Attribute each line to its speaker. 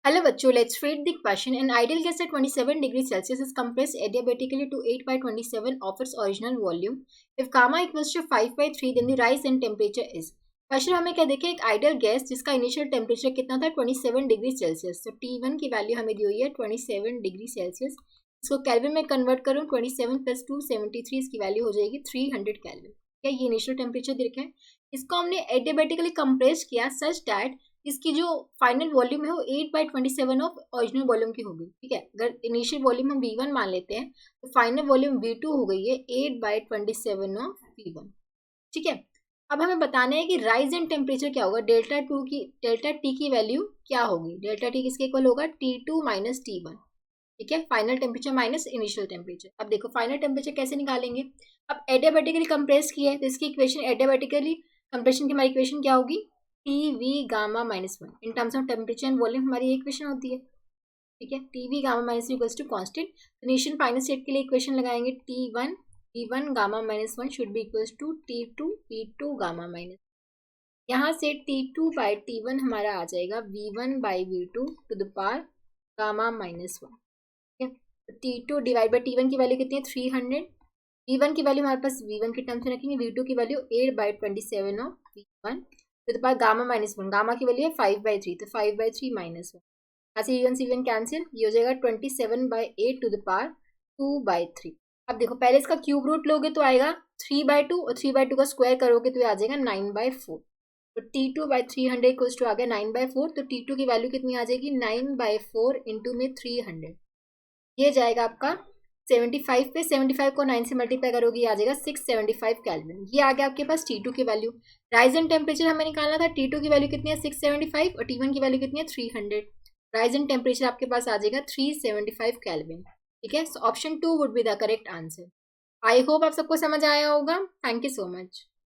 Speaker 1: Hello बच्चों, let's read the question. An ideal gas at 27 degrees Celsius is compressed adiabatically to 8 by 27 of its original volume. If gamma equals to 5 by 3, then the rise in temperature is. Question हमें क्या देखे, एक ideal gas जिसका initial temperature कितना था 27 degree Celsius. तो T1 की value हमें दी हुई है 27 डिग्री सेल्सियस. इसको केल्विन में कन्वर्ट करूँ 27 प्लस 273, इसकी वैल्यू हो जाएगी 300 केल्विन. क्या ये इनिशियल टेम्परेचर दे रखा है. इसको हमने एडियाबेटिकली कंप्रेस किया सच दैट इसकी जो फाइनल वॉल्यूम है वो 8 बाई 27 ऑफ ओरिजिनल वॉल्यूम की होगी. ठीक है, अगर इनिशियल वॉल्यूम हम V1 मान लेते हैं तो फाइनल वॉल्यूम V2 हो गई है 8 बाई 27 ऑफ V1. ठीक है, अब हमें बताना है कि राइज इन टेम्परेचर क्या होगा. डेल्टा टी की वैल्यू क्या होगी. डेल्टा टी किसके इक्वल होगा, T2 माइनस T1. ठीक है, final temperature minus initial temperature. अब देखो फाइनल टेम्परेचर कैसे निकालेंगे. अब एडियाबेटिकली कंप्रेस किया है तो इसकी इक्वेशन एडियाबेटिकली कंप्रेशन की हमारी इक्वेशन क्या होगी, T gamma minus 1 in terms of temperature and volume हमारी इक्वेशन होती है. ठीक है, T gamma minus equals to constant. Initial final state के लिए इक्वेशन लगाएंगे T1 gamma minus 1 should be equals to T2 gamma minus. यहाँ से T2 बाई T1 हमारा आ जाएगा V1 by V2 to the power gamma minus 1. ठीक है, T2 डिवाइड बाई T1 की वैल्यू कितनी है 300. V1 की वैल्यू हमारे पास V1 के टर्म्स में रखेंगे. V2 की वैल्यू 8 बाई 27 ऑफ V1 तो the power gamma minus 1. Gamma की वैल्यू है 5 बाई 3 तो 5 बाई 3 माइनस 1. ऐसे C1 कैंसिल, ये हो जाएगा 27 by 8 to the power 2 by 3. अब देखो पहले इसका क्यूब रूट लोगे तो आएगा 3 बाई 2 और 3 बाई 2 का स्क्वायर करोगे तो ये आ जाएगा 9 बाई 4. तो T2 बाई 300 इक्वल्स टू आ गया 9 बाई 4. तो T2 की वैल्यू कितनी आ जाएगी 9 बाई 4 इंटू में 300. ये जाएगा आपका 75 पे. 75 को 9 से मल्टीप्लाई करोगे ये आ जाएगा 675 केल्विन. ये आ गया आपके पास T2 की वैल्यू. राइज इन टेम्परेचर हमें निकालना था. T2 की वैल्यू कितनी है 675 और T1 की वैल्यू कितनी है 300. राइज इन टेम्परेचर आपके पास आ जाएगा 375 केल्विन. ठीक है, so option 2 would be the correct answer. I hope आप सबको समझ आया होगा. Thank you so much.